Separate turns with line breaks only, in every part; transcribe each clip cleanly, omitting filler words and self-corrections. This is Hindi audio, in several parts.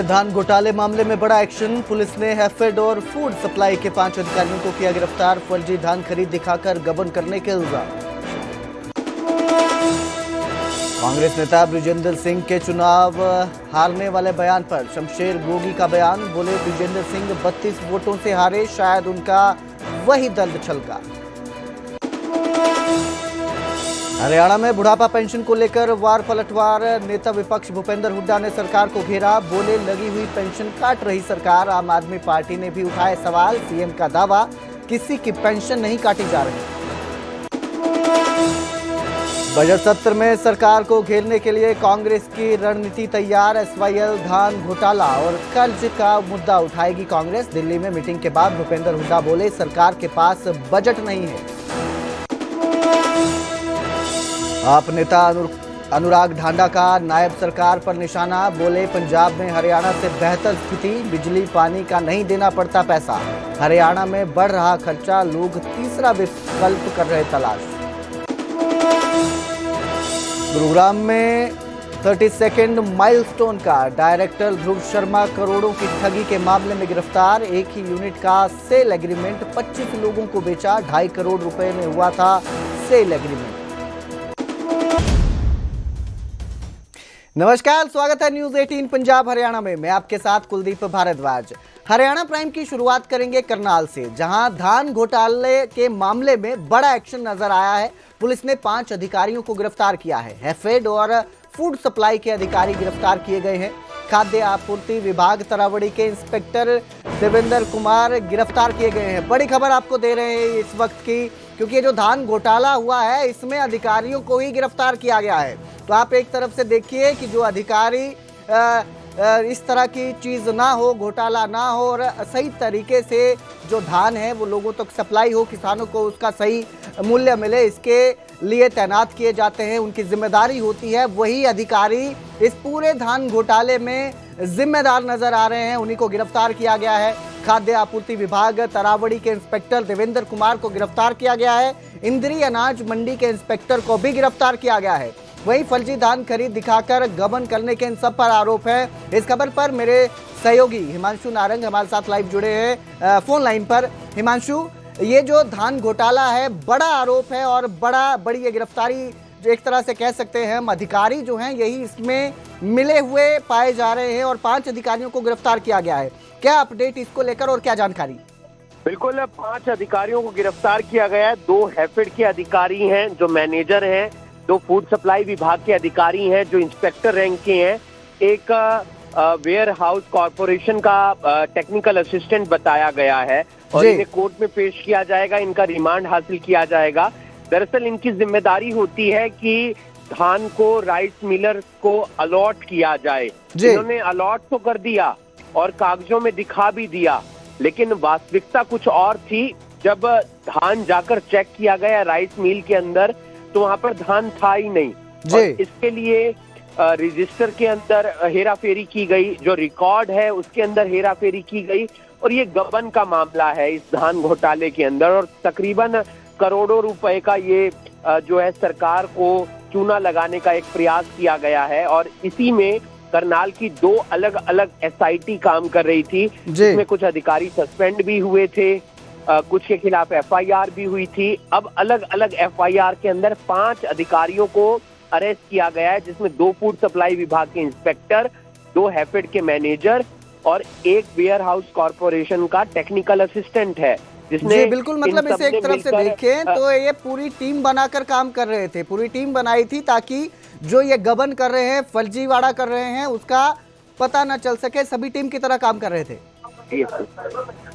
धान घोटाले मामले में बड़ा एक्शन। पुलिस ने हैफेड और फूड सप्लाई के 5 अधिकारियों को किया गिरफ्तार। फर्जी धान खरीद दिखाकर गबन करने के इल्जाम। कांग्रेस नेता बृजेंद्र सिंह के चुनाव हारने वाले बयान पर शमशेर गोगी का बयान। बोले बृजेंद्र सिंह 32 वोटों से हारे, शायद उनका वही दल छलका। हरियाणा में बुढ़ापा पेंशन को लेकर वार पलटवार। नेता विपक्ष भूपेंद्र हुड्डा ने सरकार को घेरा। बोले लगी हुई पेंशन काट रही सरकार। आम आदमी पार्टी ने भी उठाए सवाल। सीएम का दावा, किसी की पेंशन नहीं काटी जा रही। बजट सत्र में सरकार को घेरने के लिए कांग्रेस की रणनीति तैयार। एसवाईएल, धान घोटाला और कर्ज का मुद्दा उठाएगी कांग्रेस। दिल्ली में मीटिंग के बाद भूपेंद्र हुड्डा बोले, सरकार के पास बजट नहीं है। आप नेता अनुराग ढांडा का नायब सरकार पर निशाना। बोले पंजाब में हरियाणा से बेहतर स्थिति, बिजली पानी का नहीं देना पड़ता पैसा। हरियाणा में बढ़ रहा खर्चा, लोग तीसरा विकल्प कर रहे तलाश। गुरुग्राम में 32nd माइलस्टोन का डायरेक्टर ध्रुव शर्मा करोड़ों की ठगी के मामले में गिरफ्तार। एक ही यूनिट का सेल एग्रीमेंट 25 लोगों को बेचा। 2.5 करोड़ रुपए में हुआ था सेल एग्रीमेंट। नमस्कार, स्वागत है न्यूज 18 पंजाब हरियाणा में। मैं आपके साथ कुलदीप भारद्वाज। हरियाणा प्राइम की शुरुआत करेंगे करनाल से, जहां धान घोटाले के मामले में बड़ा एक्शन नजर आया है। पुलिस ने 5 अधिकारियों को गिरफ्तार किया है। हैफेड और फूड सप्लाई के अधिकारी गिरफ्तार किए गए हैं। खाद्य आपूर्ति विभाग तरावड़ी के इंस्पेक्टर देवेंद्र कुमार गिरफ्तार किए गए हैं। बड़ी खबर आपको दे रहे हैं इस वक्त की, क्योंकि ये जो धान घोटाला हुआ है इसमें अधिकारियों को ही गिरफ्तार किया गया है। तो आप एक तरफ से देखिए कि जो अधिकारी इस तरह की चीज ना हो, घोटाला ना हो और सही तरीके से जो धान है वो लोगों तक सप्लाई हो, किसानों को उसका सही मूल्य मिले, इसके लिए तैनात किए जाते हैं, उनकी जिम्मेदारी होती है। वही अधिकारी इस पूरे धान घोटाले में जिम्मेदार नजर आ रहे हैं, उन्हीं को गिरफ्तार किया गया है। खाद्य आपूर्ति विभाग तरावड़ी के इंस्पेक्टर देवेंद्र कुमार को गिरफ्तार किया गया है। इंद्री अनाज मंडी के इंस्पेक्टर को भी गिरफ्तार किया गया है। वहीं फर्जी धान खरीद दिखाकर गबन करने के इन सब पर आरोप है। इस खबर पर मेरे सहयोगी हिमांशु नारंग हमारे साथ लाइव जुड़े हैं फोन लाइन पर। हिमांशु, ये जो धान घोटाला है बड़ा आरोप है और बड़ी ये गिरफ्तारी जो एक तरह से कह सकते हैं हम, अधिकारी जो हैं यही इसमें मिले हुए पाए जा रहे हैं और 5 अधिकारियों को गिरफ्तार किया गया है। क्या अपडेट इसको लेकर और क्या जानकारी?
बिल्कुल, 5 अधिकारियों को गिरफ्तार किया गया है। 2 हैफेड के अधिकारी हैं जो मैनेजर हैं, 2 फूड सप्लाई विभाग के अधिकारी हैं जो इंस्पेक्टर रैंक के हैं, एक वेयर हाउस कॉर्पोरेशन का टेक्निकल असिस्टेंट बताया गया है और इन्हें कोर्ट में पेश किया जाएगा। इनका रिमांड हासिल किया जाएगा। दरअसल इनकी जिम्मेदारी होती है कि धान को राइस मिलर को अलॉट किया जाए। इन्होंने अलॉट तो कर दिया और कागजों में दिखा भी दिया, लेकिन वास्तविकता कुछ और थी। जब धान जाकर चेक किया गया राइस मिल के अंदर तो वहां पर धान था ही नहीं। और इसके लिए रजिस्टर के अंदर हेराफेरी की गई, जो रिकॉर्ड है उसके अंदर हेराफेरी की गई और ये गबन का मामला है इस धान घोटाले के अंदर। और तकरीबन करोड़ों रुपए का ये जो है सरकार को चूना लगाने का एक प्रयास किया गया है। और इसी में करनाल की 2 अलग अलग एसआईटी काम कर रही थी, जिसमें कुछ अधिकारी सस्पेंड भी हुए थे, कुछ के खिलाफ एफआईआर भी हुई थी। अब अलग अलग एफआईआर के अंदर 5 अधिकारियों को अरेस्ट किया गया है, जिसमें 2 फूड सप्लाई विभाग के इंस्पेक्टर, 2 हैफेड के मैनेजर और 1 वेयर हाउस कॉर्पोरेशन का टेक्निकल असिस्टेंट है, जिसने
बिल्कुल मतलब इसे एक तरफ से देखें तो ये पूरी टीम बनाकर काम कर रहे थे। पूरी टीम बनाई थी ताकि जो ये गबन कर रहे हैं, फर्जीवाड़ा कर रहे हैं, उसका पता न चल सके। सभी टीम की तरह काम कर रहे थे।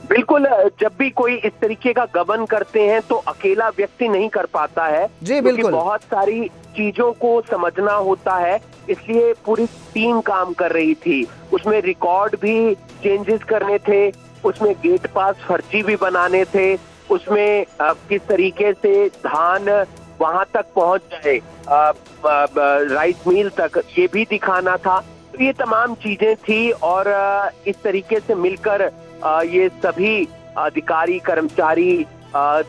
बिल्कुल, जब भी कोई इस तरीके का गबन करते हैं तो अकेला व्यक्ति नहीं कर पाता है
जी, बिल्कुल।
बहुत सारी चीजों को समझना होता है, इसलिए पूरी टीम काम कर रही थी। उसमें रिकॉर्ड भी चेंजेस करने थे, उसमें गेट पास फर्जी भी बनाने थे, उसमें किस तरीके से धान वहां तक पहुंच जाए राइस मिल तक, ये भी दिखाना था। तो ये तमाम चीजें थी और इस तरीके से मिलकर ये सभी अधिकारी कर्मचारी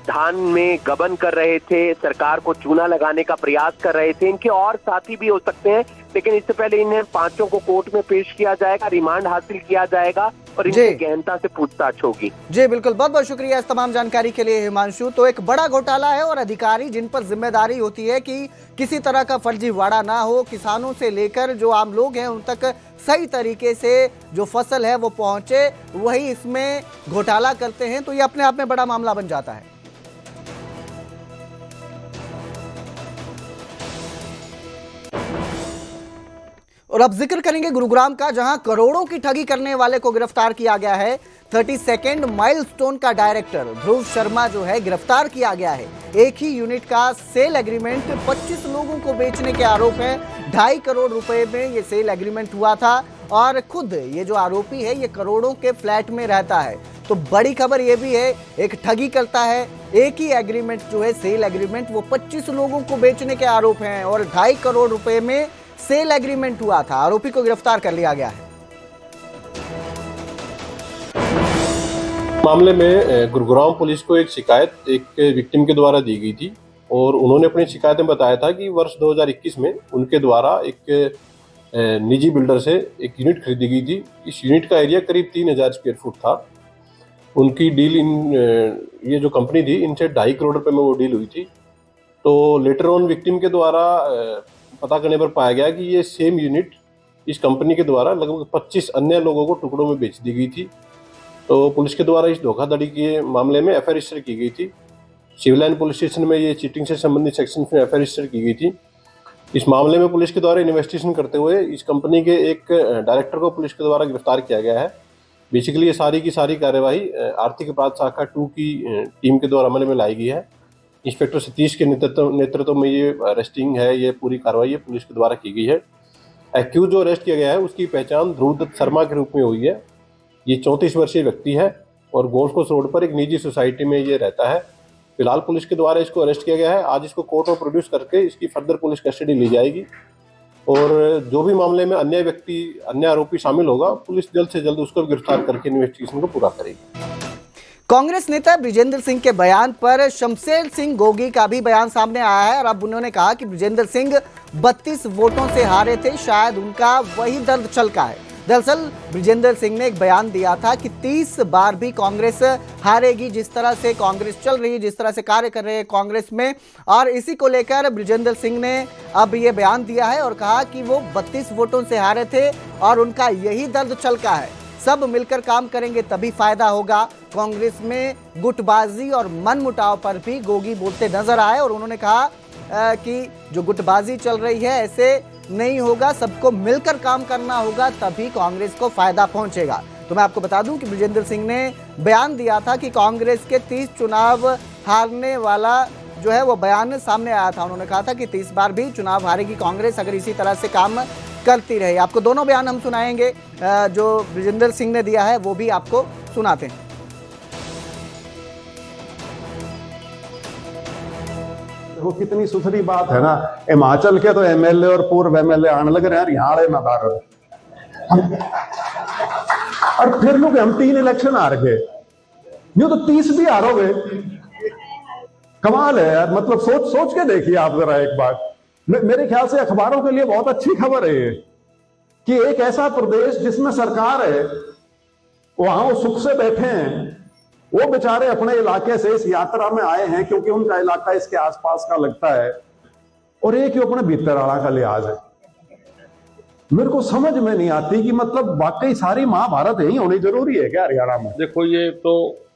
धान में गबन कर रहे थे, सरकार को चूना लगाने का प्रयास कर रहे थे। इनके और साथी भी हो सकते हैं, लेकिन इससे पहले इन्हें पांचों को कोर्ट में पेश किया जाएगा, रिमांड हासिल किया जाएगा और इनसे गहनता से पूछताछ होगी।
जी बिल्कुल, बहुत बहुत शुक्रिया इस तमाम जानकारी के लिए हिमांशु। तो एक बड़ा घोटाला है और अधिकारी जिन पर जिम्मेदारी होती है कि किसी तरह का फर्जीवाड़ा ना हो, किसानों से लेकर जो आम लोग हैं उन तक सही तरीके से जो फसल है वो पहुंचे, वही इसमें घोटाला करते हैं, तो ये अपने आप में बड़ा मामला बन जाता है। और अब जिक्र करेंगे गुरुग्राम का, जहां करोड़ों की ठगी करने वाले को गिरफ्तार किया गया है। 32nd माइलस्टोन का डायरेक्टर ध्रुव शर्मा जो है गिरफ्तार किया गया है। एक ही यूनिट का सेल एग्रीमेंट 25 लोगों को बेचने के आरोप है। 2.5 करोड़ रुपए में ये सेल एग्रीमेंट हुआ था और खुद ये जो आरोपी है ये करोड़ों के फ्लैट में रहता है। तो बड़ी खबर ये भी है, एक ठगी करता है, एक ही एग्रीमेंट जो है सेल एग्रीमेंट वो 25 लोगों को बेचने के आरोप हैं और 2.5 करोड़ रुपए में सेल एग्रीमेंट हुआ था। आरोपी को गिरफ्तार कर लिया गया है।
मामले में गुरुग्राम पुलिस को एक शिकायत एक विक्टिम के द्वारा दी गई थी और उन्होंने अपनी शिकायत में बताया था कि वर्ष 2021 में उनके द्वारा एक निजी बिल्डर से एक यूनिट खरीदी गई थी। इस यूनिट का एरिया करीब 3000 स्क्वायर फुट था। उनकी डील ये जो कंपनी थी इनसे 2.5 करोड़ रुपए में वो डील हुई थी। तो लेटर ऑन विक्टिम के द्वारा पता करने पर पाया गया कि ये सेम यूनिट इस कंपनी के द्वारा लगभग 25 अन्य लोगों को टुकड़ों में बेच दी गई थी। तो पुलिस के द्वारा इस धोखाधड़ी के मामले में एफआईआर रजिस्टर की गई थी। सिविल लाइन पुलिस स्टेशन में ये चीटिंग से संबंधित सेक्शन में एफआईआर रजिस्टर की गई थी। इस मामले में पुलिस के द्वारा इन्वेस्टिगेशन करते हुए इस कंपनी के एक डायरेक्टर को पुलिस के द्वारा गिरफ्तार किया गया है। बेसिकली ये सारी की सारी कार्यवाही आर्थिक अपराध शाखा 2 की टीम के द्वारा अमल में लाई गई है। इंस्पेक्टर सतीश के नेतृत्व में ये अरेस्टिंग है, ये पूरी कार्रवाई पुलिस के द्वारा की गई है। एक्यूज जो अरेस्ट किया गया है उसकी पहचान ध्रुव दत्त शर्मा के रूप में हुई है। ये 34 वर्षीय व्यक्ति है और गोल्फ कोर्स रोड पर एक निजी सोसाइटी में ये रहता है। फिलहाल पुलिस के द्वारा इसको अरेस्ट किया गया है। आज इसको कोर्ट में प्रोड्यूस करके इसकी फर्दर पुलिस कस्टडी ली जाएगी और जो भी मामले में अन्य आरोपी शामिल होगा पुलिस जल्द से जल्द उसको गिरफ्तार करके इन्वेस्टिगेशन को पूरा करेगी।
कांग्रेस नेता बृजेंद्र सिंह के बयान पर शमशेर सिंह गोगी का भी बयान सामने आया है और अब उन्होंने कहा कि बृजेंद्र सिंह 32 वोटों से हारे थे, शायद उनका वही दर्द छलका है। दरअसल बृजेंद्र सिंह ने एक बयान दिया था कि 30 बार भी कांग्रेस हारेगी, जिस तरह से कांग्रेस चल रही है, जिस तरह से कार्य कर रहे हैं कांग्रेस में, और इसी को लेकर बृजेंद्र सिंह ने अब ये बयान दिया है और कहा कि वो 32 वोटों से हारे थे और उनका यही दर्द छलका है। सब मिलकर काम करेंगे तभी फायदा होगा। कांग्रेस में गुटबाजी और मनमुटाव पर भी गोगी बोलते नजर आए और उन्होंने कहा कि जो गुटबाजी चल रही है ऐसे नहीं होगा, सबको मिलकर काम करना होगा तभी कांग्रेस को फायदा पहुंचेगा। तो मैं आपको बता दूं कि बृजेंद्र सिंह ने बयान दिया था कि कांग्रेस के 30 चुनाव हारने वाला जो है वो बयान सामने आया था। उन्होंने कहा था कि 30 बार भी चुनाव हारेगी कांग्रेस अगर इसी तरह से काम करती रहे। आपको दोनों बयान हम सुनाएंगे, जो बृजेंद्र सिंह ने दिया है वो भी आपको सुनाते हैं।
वो कितनी सुथरी बात है ना, हिमाचल के तो एमएलए और पूर्व एमएलए आने लग रहे हैं यहाँ नदार और फिर लोग हम 3 इलेक्शन हार गए, यूं तो 30 भी हारोगे। कमाल है यार, मतलब सोच के देखिए आप जरा एक बार। मेरे ख्याल से अखबारों के लिए बहुत अच्छी खबर है ये कि एक ऐसा प्रदेश जिसमें सरकार है वहां वो सुख से बैठे हैं, वो बेचारे अपने इलाके से इस यात्रा में आए हैं क्योंकि उनका इलाका इसके आसपास का लगता है और एक ही अपने भीतरवाड़ा का लिहाज है। मेरे को समझ में नहीं आती कि मतलब वाकई सारी महाभारत यही होनी जरूरी है क्या हरियाणा में?
देखो ये तो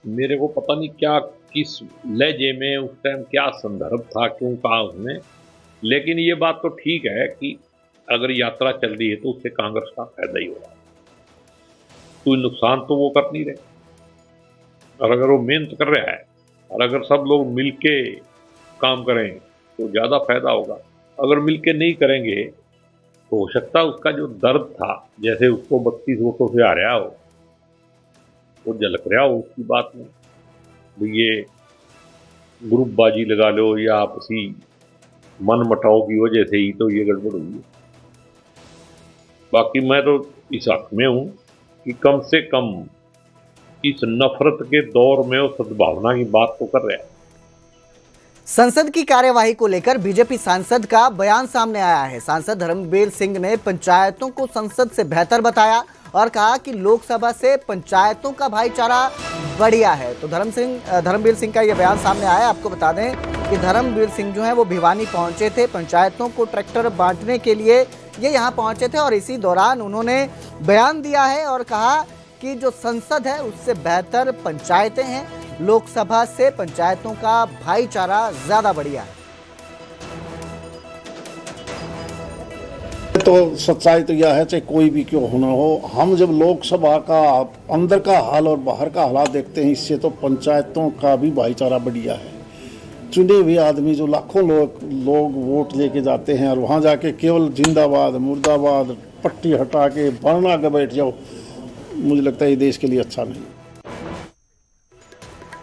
मेरे को पता नहीं क्या किस लहजे में उस टाइम क्या संदर्भ था, क्यों कहा उसने, लेकिन ये बात तो ठीक है कि अगर यात्रा चल रही है तो उससे कांग्रेस का फायदा ही हो रहा है। कोई नुकसान तो वो कर नहीं रहे, और अगर वो मेहनत कर रहा है और अगर सब लोग मिलके काम करें तो ज़्यादा फायदा होगा। अगर मिलके नहीं करेंगे तो हो सकता है उसका जो दर्द था, जैसे उसको 32 वोटों से हारा हो, वो झलक रहा हो उसकी बात में। तो ये ग्रुपबाजी लगा लो या आपसी मन मटाव की वजह से ही तो ये गड़बड़ हुई है। बाकी मैं तो इस हक में हूँ कि कम से कम इस नफरत के दौर में वो सद्भावना की बात तो कर रहा है।
संसद की कार्यवाही को लेकर बीजेपी सांसद का बयान सामने आया है। सांसद धर्मवीर सिंह ने पंचायतों को संसद से बेहतर बताया और कहा कि लोकसभा से पंचायतों का भाईचारा बढ़िया है। तो धर्मवीर सिंह का यह बयान सामने आया। आपको बता दें कि धर्मवीर सिंह जो है वो भिवानी पहुंचे थे, पंचायतों को ट्रैक्टर बांटने के लिए ये यहाँ पहुंचे थे और इसी दौरान उन्होंने बयान दिया है और कहा कि जो संसद है उससे बेहतर पंचायतें हैं, लोकसभा से पंचायतों का भाईचारा ज्यादा बढ़िया है।
तो सच्चाई तो यह है, चाहे कोई भी क्यों होना हो, हम जब लोकसभा का अंदर का हाल और बाहर का हालात देखते हैं, इससे तो पंचायतों का भी भाईचारा बढ़िया है। चुने हुए आदमी जो लाखों लोग वोट लेके जाते हैं और वहां जाके केवल जिंदाबाद मुर्दाबाद पट्टी हटा के बरना के बैठ जाओ, मुझे लगता है ये देश के लिए अच्छा नहीं।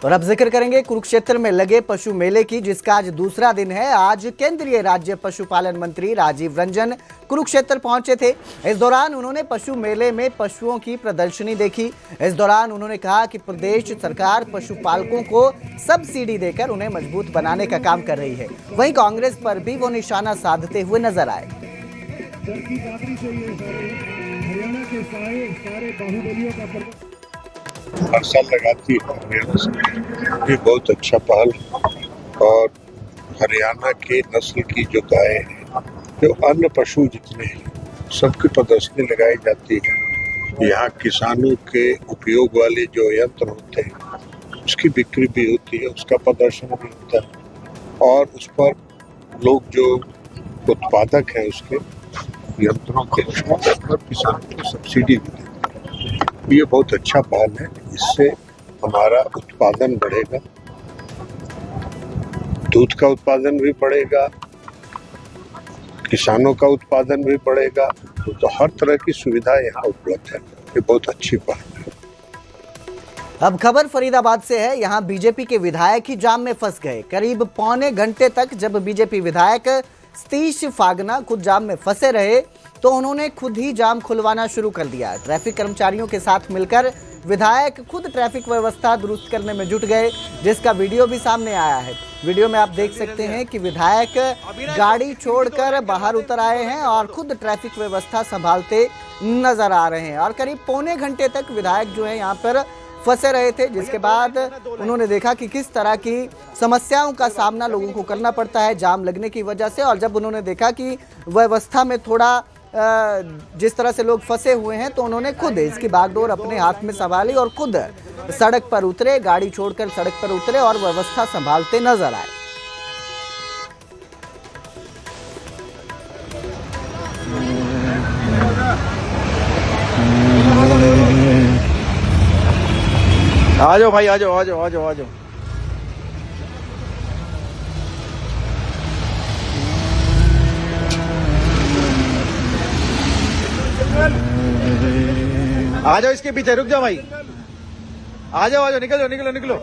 और अब जिक्र करेंगे कुरुक्षेत्र में लगे पशु मेले की, जिसका आज दूसरा दिन है। आज केंद्रीय राज्य पशुपालन मंत्री राजीव रंजन कुरुक्षेत्र पहुंचे थे। इस दौरान उन्होंने पशु मेले में पशुओं की प्रदर्शनी देखी। इस दौरान उन्होंने कहा कि प्रदेश सरकार पशुपालकों को सब्सिडी देकर उन्हें मजबूत बनाने का काम कर रही है। वहीं कांग्रेस पर भी वो निशाना साधते हुए नजर आए।
हर साल लगाती है हरियाणा से, ये बहुत अच्छा पहल। और हरियाणा के नस्ल की जो गाय है, जो अन्य पशु जितने हैं, सबकी प्रदर्शनी लगाई जाती है। यहाँ किसानों के उपयोग वाले जो यंत्र होते हैं उसकी बिक्री भी होती है, उसका प्रदर्शन भी होता है और उस पर लोग जो उत्पादक हैं उसके यंत्रों के पर किसानों को सब्सिडी भी देते हैं। ये बहुत अच्छा पहल है, इससे हमारा उत्पादन बढ़ेगा, दूध का उत्पादन भी बढ़ेगा, किसानों का उत्पादन भी बढ़ेगा, तो हर तरह की सुविधा यहाँ उपलब्ध है। ये बहुत अच्छी पहल है।
अब खबर फरीदाबाद से है। यहाँ बीजेपी के विधायक ही जाम में फंस गए। करीब पौने घंटे तक जब बीजेपी विधायक सतीश फागना खुद जाम में फंसे रहे तो उन्होंने खुद ही जाम खुलवाना शुरू कर दिया। ट्रैफिक कर्मचारियों के साथ मिलकर विधायक खुद ट्रैफिक व्यवस्था दुरुस्त करने में जुट गए, जिसका वीडियो भी सामने आया है। वीडियो में आप देख सकते हैं कि विधायक गाड़ी छोड़कर बाहर उतर आए हैं और खुद ट्रैफिक व्यवस्था संभालते नजर आ रहे हैं। और करीब पौने घंटे तक विधायक जो है यहाँ पर फंसे रहे थे, जिसके बाद उन्होंने देखा कि किस तरह की समस्याओं का सामना लोगों को करना पड़ता है जाम लगने की वजह से। और जब उन्होंने देखा कि व्यवस्था में थोड़ा जिस तरह से लोग फंसे हुए हैं, तो उन्होंने खुद इसकी बागडोर अपने हाथ में संभाली और खुद सड़क पर उतरे, गाड़ी छोड़कर सड़क पर उतरे और व्यवस्था संभालते नजर आए।
आ जाओ भाई, आ जाओ आ जाओ आ जाओ आ जाओ। आ जाओ, इसके पीछे रुक जाओ भाई, आ जाओ निकल जाओ, निकलो निकलो।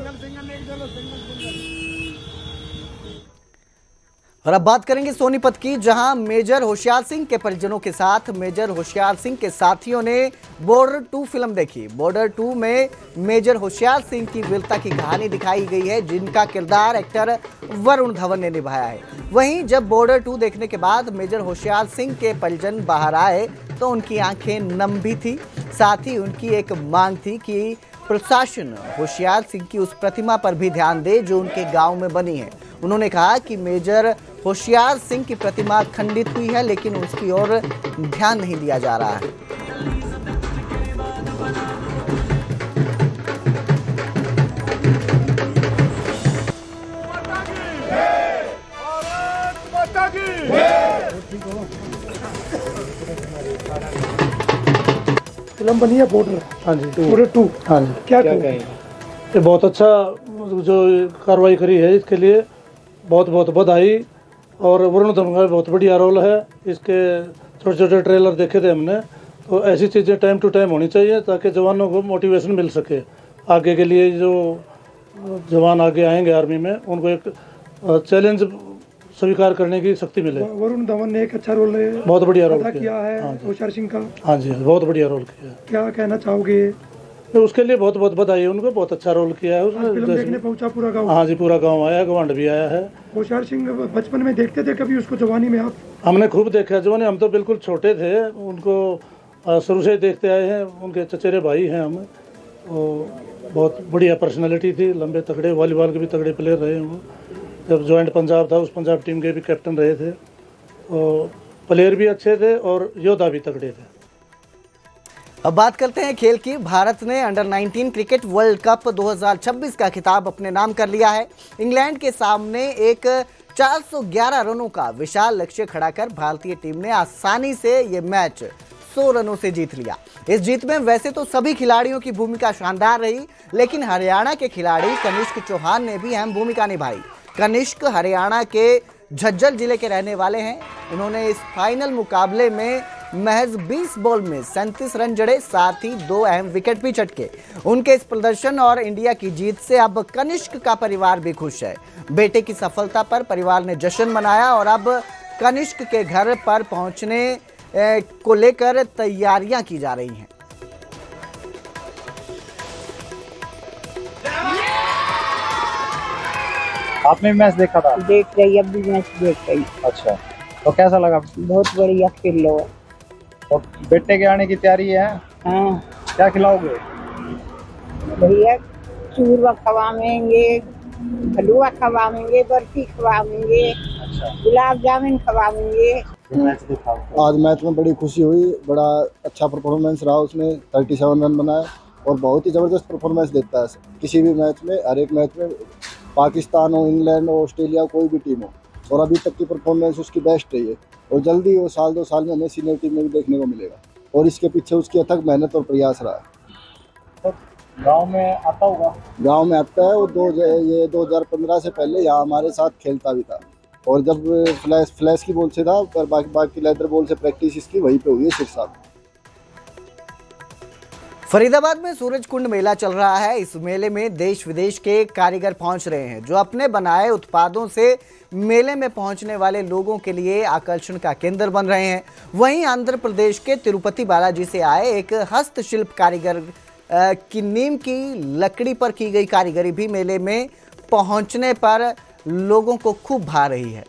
और अब बात करेंगे सोनीपत की, जहां मेजर होशियार सिंह के परिजनों के साथ मेजर होशियार सिंह के साथियों ने बॉर्डर 2 फिल्म देखी। बॉर्डर 2 में मेजर होशियार सिंह की वीरता की कहानी दिखाई गई है, जिनका किरदार एक्टर वरुण धवन ने निभाया है। वहीं जब बॉर्डर 2 देखने के बाद मेजर होशियार सिंह के परिजन बाहर आए तो उनकी आंखें नम भी थी। साथ ही उनकी एक मांग थी कि प्रशासन होशियार सिंह की उस प्रतिमा पर भी ध्यान दे जो उनके गांव में बनी है। उन्होंने कहा कि मेजर होशियार सिंह की प्रतिमा खंडित हुई है, लेकिन उसकी ओर ध्यान नहीं दिया जा रहा है।
फिल्म बनी है बॉर्डर, हाँ जी, बॉर्डर 2, हाँ जी। क्या कहेंगे? ये बहुत अच्छा जो कार्रवाई करी है, इसके लिए बहुत बहुत बधाई। और वरुण धवन का बहुत बढ़िया रोल है। इसके छोटे छोटे ट्रेलर देखे थे हमने, तो ऐसी चीज़ें टाइम टू टाइम होनी चाहिए ताकि जवानों को मोटिवेशन मिल सके आगे के लिए। जो जवान आगे आएंगे आर्मी में, उनको एक चैलेंज स्वीकार करने की शक्ति मिले।
वरुण धवन ने एक अच्छा रोल
बहुत बढ़िया रोल
किया है होशियार सिंह का।
हाँ जी, बहुत बढ़िया रोल किया।
क्या कहना चाहोगे?
तो उसके लिए बहुत बहुत बधाई है उनको, बहुत अच्छा रोल किया है उसने।
फिल्म देखने पहुंचा पूरा गांव?
हाँ जी, पूरा गांव आया, गवांड भी आया है।
होशियार सिंह बचपन में देखते थे कभी उसको जवानी में आप?
हमने खूब देखा जवानी, हम तो बिल्कुल छोटे थे, उनको शुरू से ही देखते आए हैं, उनके चचेरे भाई हैं हम। बहुत बढ़िया पर्सनालिटी थी, लंबे तगड़े, वॉलीबॉल के भी तगड़े प्लेयर रहे वो। जब जॉइंट पंजाब था उस पंजाब टीम के भी कैप्टन रहे थे, और प्लेयर भी अच्छे थे और योद्धा भी तगड़े थे।
अब बात करते हैं खेल की। भारत ने अंडर 19 क्रिकेट वर्ल्ड कप 2026 का खिताब अपने नाम कर लिया है। इंग्लैंड के सामने एक 411 रनों का विशाल लक्ष्य खड़ा कर भारतीय टीम ने आसानी से ये मैच 100 रनों से जीत लिया। इस जीत में वैसे तो सभी खिलाड़ियों की भूमिका शानदार रही, लेकिन हरियाणा के खिलाड़ी कनिष्क चौहान ने भी अहम भूमिका निभाई। कनिष्क हरियाणा के झज्जर जिले के रहने वाले हैं। उन्होंने इस फाइनल मुकाबले में महज 20 बॉल में 37 रन जड़े, साथ ही 2 अहम विकेट भी चटके। उनके इस प्रदर्शन और इंडिया की जीत से अब कनिष्क का परिवार भी खुश है। बेटे की सफलता पर परिवार ने जश्न मनाया और अब कनिष्क के घर पर पहुंचने को लेकर तैयारियां की जा रही हैं।
आपने मैच देखा था?
देख रही, अब भी मैच देख रही।
अच्छा, तो कैसा लगा?
बहुत बढ़िया खेल लो।
तो बेटे के आने की तैयारी है?
हाँ।
क्या खिलाओगे?
भैया चूरमा खवाएंगे, हलवा खवाएंगे, बर्फी खवाएंगे, गुलाब जामुन खवाएंगे।
मैच देखा?
आज मैच में बड़ी खुशी हुई, बड़ा अच्छा परफॉर्मेंस रहा उसने, 37 रन बनाए और बहुत ही ज़बरदस्त परफॉर्मेंस देता है किसी भी मैच में। हर एक मैच में, पाकिस्तान हो, इंग्लैंड हो, ऑस्ट्रेलिया, कोई भी टीम हो, और अभी तक की परफॉर्मेंस उसकी बेस्ट रही है और जल्दी वो 1-2 साल में हमें सीनियर टीम में भी देखने को मिलेगा और इसके पीछे उसकी अथक मेहनत और प्रयास रहा है।
तो गांव में आता होगा?
गांव में आता है वो। 2015 से पहले यहाँ हमारे साथ खेलता भी था और जब फ्लैश की बॉल से था, पर बाकी लेदर बॉल से प्रैक्टिस इसकी वहीं पे हुई है सिरसा।
फरीदाबाद में सूरज कुंड मेला चल रहा है। इस मेले में देश विदेश के कारीगर पहुंच रहे हैं, जो अपने बनाए उत्पादों से मेले में पहुंचने वाले लोगों के लिए आकर्षण का केंद्र बन रहे हैं। वहीं आंध्र प्रदेश के तिरुपति बालाजी से आए एक हस्तशिल्प कारीगर की नीम की लकड़ी पर की गई कारीगरी भी मेले में पहुंचने पर लोगों को खूब भा रही है।